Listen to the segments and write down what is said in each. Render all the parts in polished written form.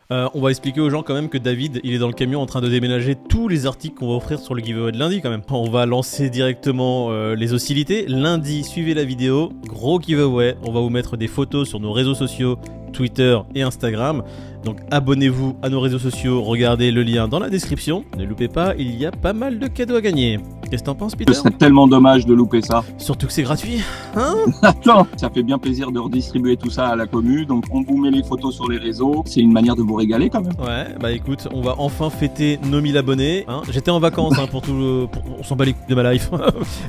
On va expliquer aux gens quand même que David, il est dans le camion en train de déménager tous les articles qu'on va offrir sur le giveaway de lundi quand même. On va lancer directement les hostilités. Lundi, suivez la vidéo, gros giveaway. On va vous mettre des photos sur nos réseaux sociaux, Twitter et Instagram. Donc abonnez-vous à nos réseaux sociaux, regardez le lien dans la description. Ne loupez pas, il y a pas mal de cadeaux à gagner. Qu'est-ce que t'en penses, Peter? Ce serait tellement dommage de louper ça. Surtout que c'est gratuit, hein? Attends, ça fait bien plaisir de redistribuer tout ça à la commu. Donc on vous met les photos sur les réseaux. C'est une manière de vous régaler quand même. Ouais, bah écoute, on va enfin fêter nos 1000 abonnés. Hein. J'étais en vacances pour tout le... On s'en bat les couilles de ma life.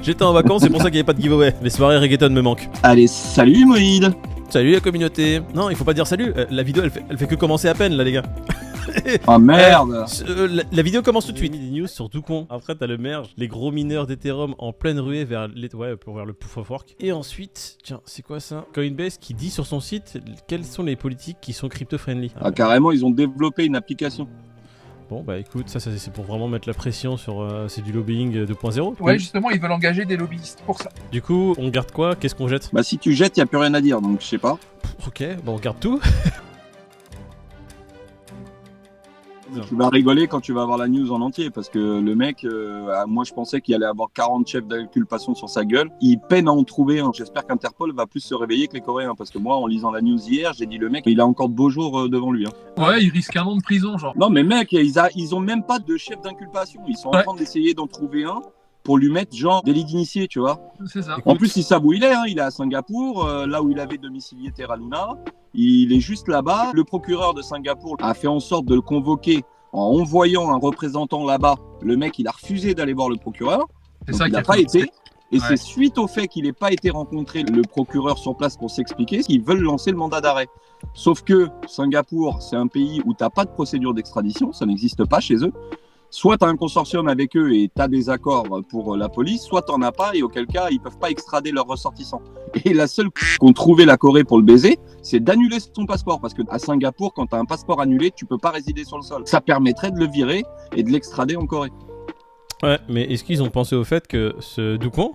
J'étais en vacances, c'est pour ça qu'il n'y avait pas de giveaway. Les soirées reggaeton me manquent. Allez, salut Moïd. Salut la communauté. Non, il faut pas dire salut. La vidéo, elle fait que commencer à peine, là, les gars. Ah merde. La vidéo commence tout de suite. Des news sur tout con. Après, t'as le merge, les gros mineurs d'Ethereum en pleine ruée vers le proof of work. Et ensuite, tiens, c'est quoi ça? Coinbase qui dit sur son site quelles sont les politiques qui sont crypto-friendly. Ah, carrément, ils ont développé une application. Bon bah écoute, ça c'est pour vraiment mettre la pression sur... c'est du lobbying 2.0. Ouais, justement, ils veulent engager des lobbyistes pour ça. Du coup, on garde quoi? Qu'est-ce qu'on jette? Bah si tu jettes, y a plus rien à dire, donc je sais pas. Ok, bon on garde tout. Tu vas rigoler quand tu vas avoir la news en entier parce que le mec, moi je pensais qu'il allait avoir 40 chefs d'inculpation sur sa gueule. Il peine à en trouver un. J'espère qu'Interpol va plus se réveiller que les Coréens parce que moi, en lisant la news hier, j'ai dit le mec, il a encore de beaux jours devant lui. Hein. Ouais, il risque 1 an de prison, genre. Non mais mec, ils ont même pas de chef d'inculpation. Ils sont en train d'essayer d'en trouver un pour lui mettre genre délit d'initié, tu vois. C'est ça. En plus, ils savent où il est. Hein. Il est à Singapour, là où il avait domicilié Terra Luna. Il est juste là-bas. Le procureur de Singapour a fait en sorte de le convoquer en envoyant un représentant là-bas. Le mec, il a refusé d'aller voir le procureur. C'est ça il n'a pas été. Et c'est suite au fait qu'il n'ait pas été rencontré le procureur sur place pour s'expliquer qu'ils veulent lancer le mandat d'arrêt. Sauf que Singapour, c'est un pays où tu n'as pas de procédure d'extradition. Ça n'existe pas chez eux. Soit tu as un consortium avec eux et tu as des accords pour la police, soit tu n'en as pas et auquel cas, ils peuvent pas extrader leurs ressortissants. Et la seule qu'ont trouvé la Corée pour le baiser, c'est d'annuler son passeport. Parce qu'à Singapour, quand tu as un passeport annulé, tu peux pas résider sur le sol. Ça permettrait de le virer et de l'extrader en Corée. Ouais, mais est-ce qu'ils ont pensé au fait que ce Doucon,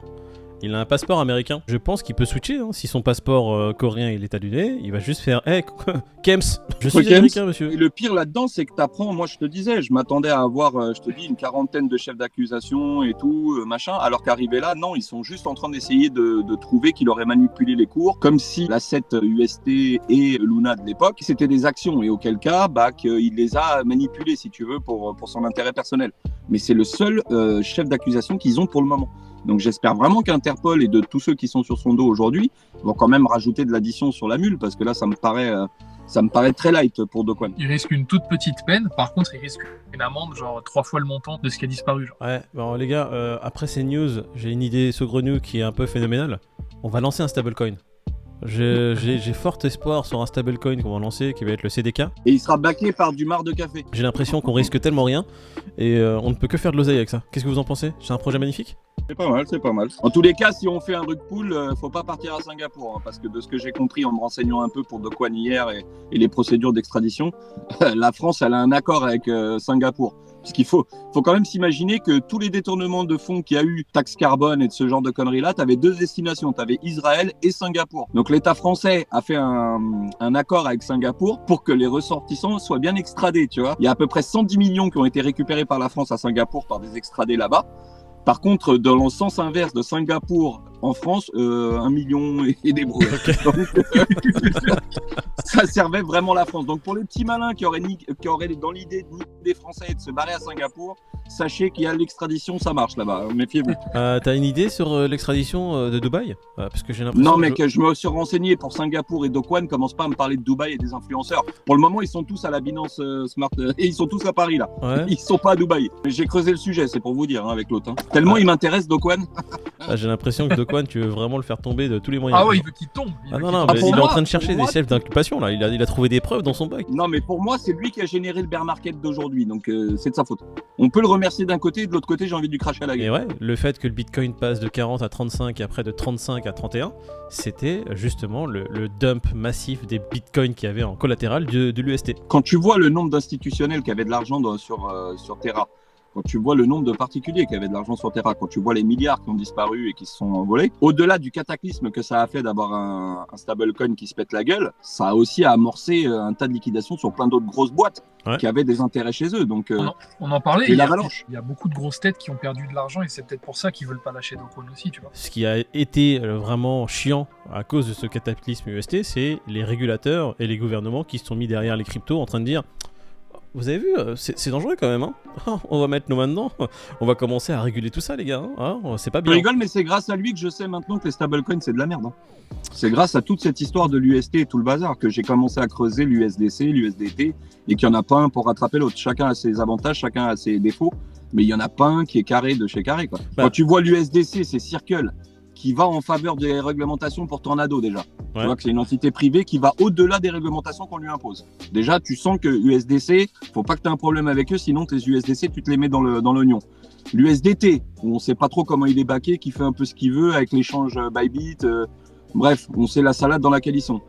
il a un passeport américain? Je pense qu'il peut switcher, hein. Si son passeport coréen il est annulé, il va juste faire hey, Kems, je suis américain, monsieur. Et le pire là-dedans, c'est que tu apprends, moi je te disais, je m'attendais à avoir, je te dis, une quarantaine de chefs d'accusation et tout, machin, alors qu'arrivé là, non, ils sont juste en train d'essayer de trouver qu'il aurait manipulé les cours, comme si la 7 UST et Luna de l'époque, c'était des actions, et auquel cas, bah, qu'il les a manipulés, si tu veux, pour son intérêt personnel. Mais c'est le seul chef d'accusation qu'ils ont pour le moment. Donc j'espère vraiment qu'Interpol et de tous ceux qui sont sur son dos aujourd'hui vont quand même rajouter de l'addition sur la mule, parce que là, ça me paraît très light pour Do Kwon. Il risque une toute petite peine, par contre, il risque une amende, genre 3 fois le montant de ce qui a disparu. Genre. Ouais, bon les gars, après ces news, j'ai une idée saugrenue qui est un peu phénoménale. On va lancer un stablecoin. J'ai fort espoir sur un stablecoin qu'on va lancer qui va être le CDK. Et il sera backé par du marc de café. J'ai l'impression qu'on risque tellement rien et on ne peut que faire de l'oseille avec ça. Qu'est-ce que vous en pensez? C'est un projet magnifique? C'est pas mal, c'est pas mal. En tous les cas, si on fait un rug pool, faut pas partir à Singapour, hein, parce que de ce que j'ai compris en me renseignant un peu pour Do Kwon hier et les procédures d'extradition, la France, elle a un accord avec Singapour. Parce qu'il faut quand même s'imaginer que tous les détournements de fonds qu'il y a eu, taxe carbone et de ce genre de conneries-là, tu avais 2 destinations, tu avais Israël et Singapour. Donc l'État français a fait un accord avec Singapour pour que les ressortissants soient bien extradés, tu vois. Il y a à peu près 110 millions qui ont été récupérés par la France à Singapour par des extradés là-bas. Par contre, dans le sens inverse de Singapour en France, 1 million et des brouilles. Donc, ça servait vraiment la France. Donc pour les petits malins qui auraient dans l'idée de niquer des Français et de se barrer à Singapour, sachez qu'il y a l'extradition, ça marche là-bas. Méfiez-vous. T'as une idée sur l'extradition de Dubaï? Parce que j'ai l'impression. Non mec, je me suis renseigné pour Singapour et Do Kwon. Commence pas à me parler de Dubaï et des influenceurs. Pour le moment, ils sont tous à la Binance Smart et ils sont tous à Paris là. Ouais. Ils sont pas à Dubaï. Mais j'ai creusé le sujet, c'est pour vous dire, hein, avec l'autre. Hein. Tellement il m'intéresse Do Kwon. J'ai l'impression que Do Kwon, tu veux vraiment le faire tomber de tous les moyens. Ah ouais, il veut qu'il tombe. Mais il est en train de chercher des chefs d'inculpation là. Il a trouvé des preuves dans son bac. Non mais pour moi, c'est lui qui a généré le bear market d'aujourd'hui. Donc c'est de sa faute. On peut le remercier d'un côté, de l'autre côté, j'ai envie de lui cracher à la gueule. Et ouais, le fait que le Bitcoin passe de 40 à 35 et après de 35 à 31, c'était justement le dump massif des Bitcoins qu'il y avait en collatéral de l'UST. Quand tu vois le nombre d'institutionnels qui avaient de l'argent sur Terra, Quand tu vois le nombre de particuliers qui avaient de l'argent sur Terra, quand tu vois les milliards qui ont disparu et qui se sont envolés, au-delà du cataclysme que ça a fait d'avoir un stablecoin qui se pète la gueule, ça a aussi amorcé un tas de liquidations sur plein d'autres grosses boîtes qui avaient des intérêts chez eux. Donc, on en parlait, il y a beaucoup de grosses têtes qui ont perdu de l'argent et c'est peut-être pour ça qu'ils veulent pas lâcher Dokwon aussi, tu vois. Ce qui a été vraiment chiant à cause de ce cataclysme UST, c'est les régulateurs et les gouvernements qui se sont mis derrière les cryptos en train de dire vous avez vu, c'est dangereux quand même, hein. On va mettre nos mains dedans, on va commencer à réguler tout ça les gars, hein. C'est pas bien. Je rigole, mais c'est grâce à lui que je sais maintenant que les stablecoins c'est de la merde, hein. C'est grâce à toute cette histoire de l'UST et tout le bazar que j'ai commencé à creuser l'USDC, l'USDT, et qu'il n'y en a pas un pour rattraper l'autre. Chacun a ses avantages, chacun a ses défauts, mais il n'y en a pas un qui est carré de chez carré, quoi. Quand tu vois l'USDC, c'est Circle qui va en faveur des réglementations pour Tornado déjà. Tu vois que c'est une entité privée qui va au-delà des réglementations qu'on lui impose. Déjà, tu sens que USDC, faut pas que tu aies un problème avec eux, sinon tes USDC, tu te les mets dans l'oignon. L'USDT, on sait pas trop comment il est backé, qui fait un peu ce qu'il veut avec l'échange Bybit. Bref, on sait la salade dans laquelle ils sont.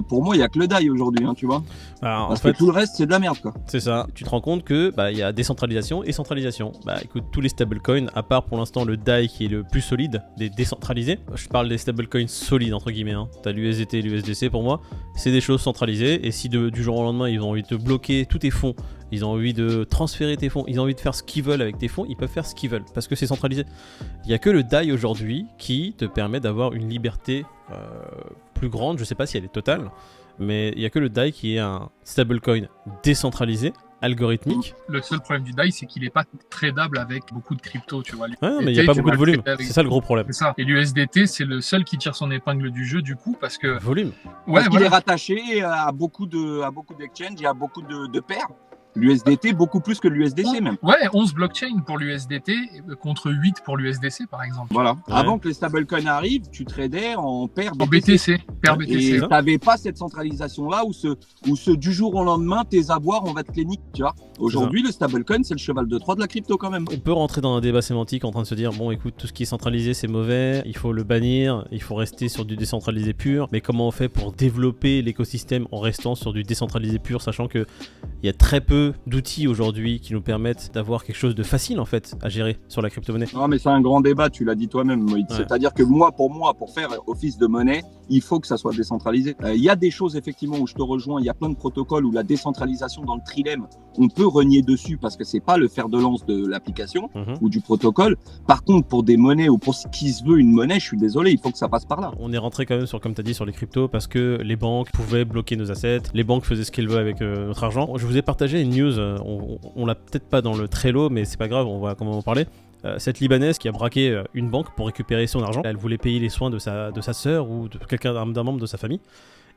Pour moi, il y a que le DAI aujourd'hui, hein, tu vois. Alors, parce que tout le reste, c'est de la merde, quoi. C'est ça. Tu te rends compte que il y a décentralisation et centralisation. Écoute, tous les stablecoins, à part pour l'instant le DAI qui est le plus solide des décentralisés. Je parle des stablecoins solides entre guillemets. Hein. T'as l'USDT et l'USDC pour moi, c'est des choses centralisées. Et si du jour au lendemain ils ont envie de te bloquer tous tes fonds, ils ont envie de transférer tes fonds, ils ont envie de faire ce qu'ils veulent avec tes fonds, ils peuvent faire ce qu'ils veulent parce que c'est centralisé. Il y a que le DAI aujourd'hui qui te permet d'avoir une liberté plus grande. Je sais pas si elle est totale. Mais il n'y a que le DAI qui est un stablecoin décentralisé, algorithmique. Le seul problème du DAI, c'est qu'il n'est pas tradable avec beaucoup de crypto, tu vois. Ouais, mais il n'y a pas beaucoup de volume. C'est ça le gros problème. C'est ça. Et l'USDT, c'est le seul qui tire son épingle du jeu, du coup, parce que... Volume. Ouais, parce qu'il est rattaché à beaucoup d'exchanges et à beaucoup de pairs. L'USDT, beaucoup plus que l'USDC même. Ouais, 11 blockchains pour l'USDT contre 8 pour l'USDC par exemple. Voilà. Ouais. Avant que les stablecoins arrivent, tu tradais en paire BTC. Paire BTC. Et tu n'avais pas cette centralisation-là où du jour au lendemain, tes avoirs, on va te les niquer, tu vois. Aujourd'hui, le stablecoin, c'est le cheval de Troie de la crypto quand même. On peut rentrer dans un débat sémantique en train de se dire, bon écoute, tout ce qui est centralisé, c'est mauvais, il faut le bannir, il faut rester sur du décentralisé pur. Mais comment on fait pour développer l'écosystème en restant sur du décentralisé pur, sachant qu'il y a très peu d'outils aujourd'hui qui nous permettent d'avoir quelque chose de facile en fait à gérer sur la crypto-monnaie. Non mais c'est un grand débat, tu l'as dit toi-même Moïse. Ouais. C'est-à-dire que pour moi, pour faire office de monnaie, il faut que ça soit décentralisé. Il y a des choses effectivement où je te rejoins, il y a plein de protocoles où la décentralisation dans le trilemme, on peut renier dessus parce que c'est pas le fer de lance de l'application ou du protocole. Par contre, pour des monnaies ou pour ce qui se veut une monnaie, je suis désolé, il faut que ça passe par là. On est rentré quand même sur, comme tu as dit, sur les cryptos parce que les banques pouvaient bloquer nos assets, les banques faisaient ce qu'elles veulent avec notre argent. Je vous ai partagé une news, on l'a peut-être pas dans le Trello, mais c'est pas grave, on va quand même en parler. Cette Libanaise qui a braqué une banque pour récupérer son argent, elle voulait payer les soins de sa sœur ou de quelqu'un d'un membre de sa famille.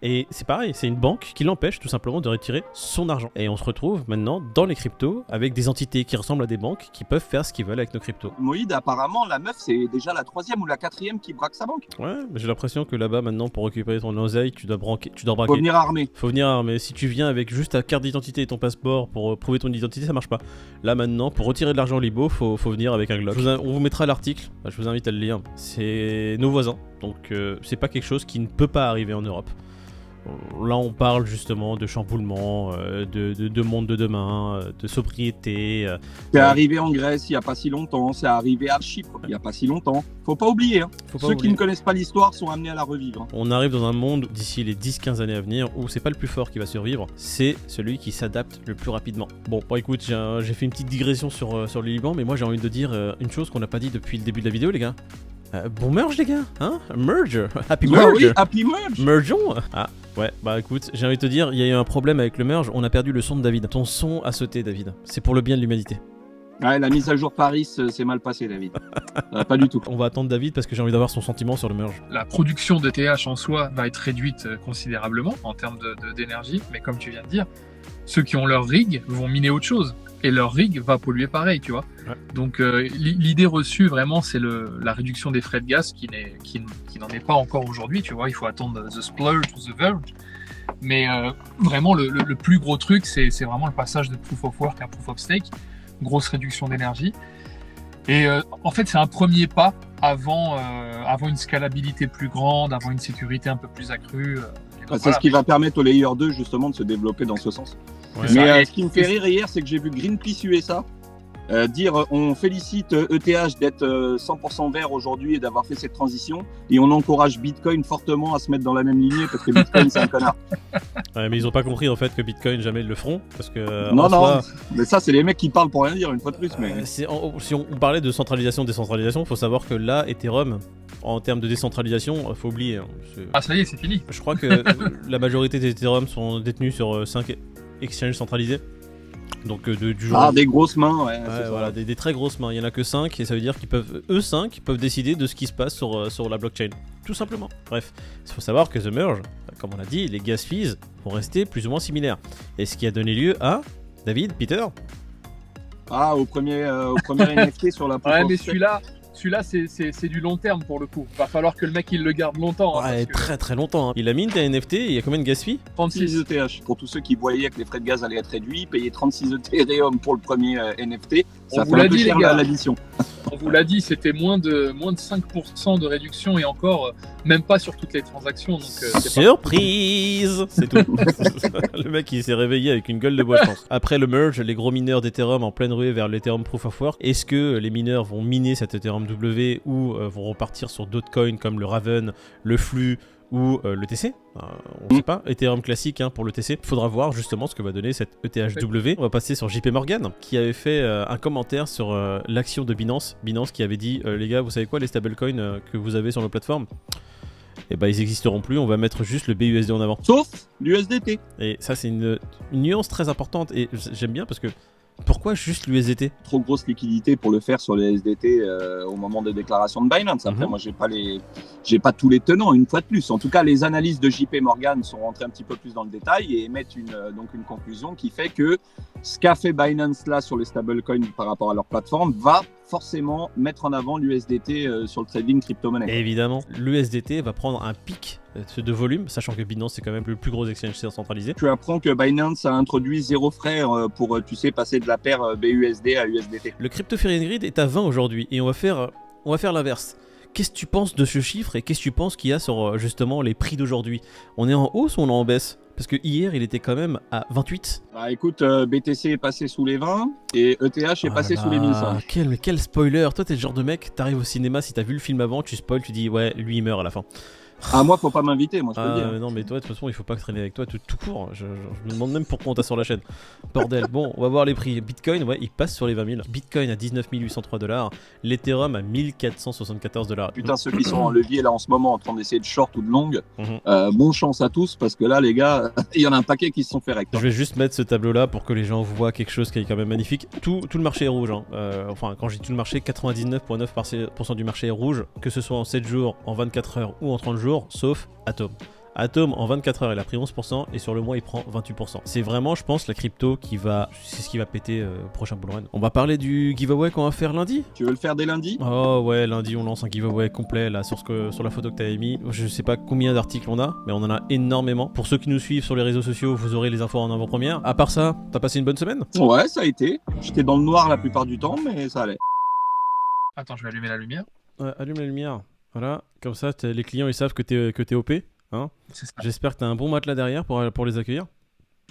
Et c'est pareil, c'est une banque qui l'empêche tout simplement de retirer son argent. Et on se retrouve maintenant dans les cryptos avec des entités qui ressemblent à des banques qui peuvent faire ce qu'ils veulent avec nos cryptos. Moïd, apparemment, la meuf, c'est déjà la 3e ou la 4e qui braque sa banque. Ouais, mais j'ai l'impression que là-bas, maintenant, pour récupérer ton oseille, tu dois braquer. Faut venir armé. Faut venir armé. Si tu viens avec juste ta carte d'identité et ton passeport pour prouver ton identité, ça marche pas. Là, maintenant, pour retirer de l'argent libo, faut venir avec un Glock. On vous mettra l'article, je vous invite à le lire. C'est nos voisins, donc c'est pas quelque chose qui ne peut pas arriver en Europe. Là, on parle justement de chamboulement, de monde de demain, de sobriété. C'est arrivé en Grèce il n'y a pas si longtemps, c'est arrivé à Chypre il n'y a pas si longtemps. Faut pas oublier, hein. Ceux qui ne connaissent pas l'histoire sont amenés à la revivre. On arrive dans un monde d'ici les 10-15 années à venir où c'est pas le plus fort qui va survivre, c'est celui qui s'adapte le plus rapidement. Bon, écoute, j'ai fait une petite digression sur le Liban, mais moi j'ai envie de dire une chose qu'on n'a pas dit depuis le début de la vidéo, les gars. Bon merge les gars, hein? Merge! Happy merge! Oui, happy merge! Mergeons! Ah, ouais, écoute, j'ai envie de te dire, il y a eu un problème avec le merge, on a perdu le son de David. Ton son a sauté, David. C'est pour le bien de l'humanité. Ouais, la mise à jour Paris, c'est mal passé, David. Pas du tout. On va attendre David parce que j'ai envie d'avoir son sentiment sur le merge. La production de TH en soi va être réduite considérablement en termes d'énergie, mais comme tu viens de dire, ceux qui ont leur rig vont miner autre chose. Et leur rig va polluer pareil, tu vois. Ouais. Donc l'idée reçue vraiment, c'est la réduction des frais de gaz qui n'en est pas encore aujourd'hui, tu vois. Il faut attendre the splurge ou the verge. Mais vraiment, le plus gros truc, c'est vraiment le passage de proof of work à proof of stake. Grosse réduction d'énergie. Et en fait, c'est un premier pas avant une scalabilité plus grande, avant une sécurité un peu plus accrue. C'est ce qui va permettre au Layer 2 justement de se développer dans ce sens. Ouais, mais ce qui me fait rire hier, c'est que j'ai vu Greenpeace USA dire on félicite ETH d'être 100% vert aujourd'hui et d'avoir fait cette transition, et on encourage Bitcoin fortement à se mettre dans la même lignée parce que Bitcoin c'est un connard. Ouais, mais ils ont pas compris en fait que Bitcoin jamais ils le feront parce que Non, soi, mais ça c'est les mecs qui parlent pour rien dire une fois de plus. Mais si on parlait de centralisation, décentralisation, faut savoir que là, Ethereum, en termes de décentralisation, faut oublier. Hein, Ah ça y est, c'est fini. je crois que la majorité des Ethereum sont détenus sur 5 exchanges centralisés. Donc du jour des grosses mains, ouais. ouais, voilà, des très grosses mains. Il y en a que 5 et ça veut dire qu'ils peuvent, eux 5, peuvent décider de ce qui se passe sur la blockchain. Tout simplement. Bref, il faut savoir que The Merge, comme on l'a dit, les gas fees vont rester plus ou moins similaires. Et ce qui a donné lieu à David, Peter. Au premier NFT sur la Ouais, mais celui-là, c'est du long terme pour le coup. Va falloir que le mec il le garde longtemps. Hein, Ouais, très très longtemps. Hein. Il a mint un NFT et il y a combien de gas fees 36 ETH. Pour tous ceux qui voyaient que les frais de gaz allaient être réduits, payer 36 Ethereum pour le premier NFT, ça fait un peu cher l'addition. On vous l'a dit, c'était moins de 5% de réduction et encore, même pas sur toutes les transactions. Donc, surprise. C'est tout. Le mec il s'est réveillé avec une gueule de bois, je pense. Après le merge, les gros mineurs d'Ethereum en pleine ruée vers l'Ethereum Proof of Work. Est-ce que les mineurs vont miner cet Ethereum W ou vont repartir sur d'autres coins comme le Raven, le Flux ou le TC, on sait pas, Ethereum classique pour le TC. Faudra voir justement ce que va donner cette ETHW. On va passer sur JP Morgan qui avait fait un commentaire sur l'action de Binance. Binance qui avait dit les gars, vous savez quoi, les stablecoins que vous avez sur nos plateformes, et bah ils n'existeront plus, on va mettre juste le BUSD en avant. Sauf l'USDT. Et ça c'est une nuance très importante et j'aime bien parce que pourquoi juste l'USDT? Trop grosse liquidité pour le faire sur les SDT au moment des déclarations de Binance. Après, moi, j'ai pas tous les tenants, une fois de plus. En tout cas, les analyses de JP Morgan sont rentrées un petit peu plus dans le détail et émettent une conclusion qui fait que ce qu'a fait Binance là sur les stablecoins par rapport à leur plateforme va forcément mettre en avant l'USDT sur le trading crypto-monnaie. Évidemment, l'USDT va prendre un pic de volume, sachant que Binance c'est quand même le plus gros exchange centralisé. Tu apprends que Binance a introduit 0 frais pour, passer de la paire BUSD à USDT. Le Crypto Fear Grid est à 20 aujourd'hui et on va faire l'inverse. Qu'est-ce que tu penses de ce chiffre et qu'est-ce que tu penses qu'il y a sur justement les prix d'aujourd'hui? On est en hausse ou on est en baisse? Parce que hier il était quand même à 28. Bah écoute, BTC est passé sous les 20 et ETH est passé sous les 1100. Quel spoiler! Toi t'es le genre de mec, t'arrives au cinéma, si t'as vu le film avant, tu spoil, tu dis ouais, lui il meurt à la fin. Ah, moi, faut pas m'inviter, moi, je peux le dire. Non, mais toi, de toute façon, il faut pas traîner avec toi tout court. Je me demande même pourquoi on t'a sur la chaîne. Bordel. Bon, on va voir les prix. Bitcoin, ouais, il passe sur les 20 000. Bitcoin à 19 803 $. L'Ethereum à 1474 $. Putain, ceux qui sont en levier là en ce moment en train d'essayer de short ou de long, bonne chance à tous parce que là, les gars, il y en a un paquet qui se sont fait recto. Je vais juste mettre ce tableau là pour que les gens voient quelque chose qui est quand même magnifique. Tout le marché est rouge. Enfin, quand je dis tout le marché, 99,9% du marché est rouge, que ce soit en 7 jours, en 24 heures ou en 30 jours, sauf Atom. Atom en 24 heures il a pris 11% et sur le mois il prend 28%. C'est vraiment je pense la crypto c'est ce qui va péter prochain bull run. On va parler du giveaway qu'on va faire lundi. Tu veux le faire dès lundi? Oh ouais, lundi on lance un giveaway complet là sur la photo que t'avais mis. Je sais pas combien d'articles on a, mais on en a énormément. Pour ceux qui nous suivent sur les réseaux sociaux, vous aurez les infos en avant-première. À part ça, t'as passé une bonne semaine? Ouais, ça a été. J'étais dans le noir la plupart du temps, mais ça allait. Attends, je vais allumer la lumière. Ouais, allume la lumière. Voilà, comme ça les clients ils savent que t'es OP. Hein, j'espère que t'as un bon matelas derrière pour les accueillir.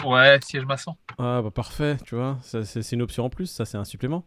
Ouais, siège maçon. Ah bah parfait, tu vois, c'est une option en plus, ça c'est un supplément.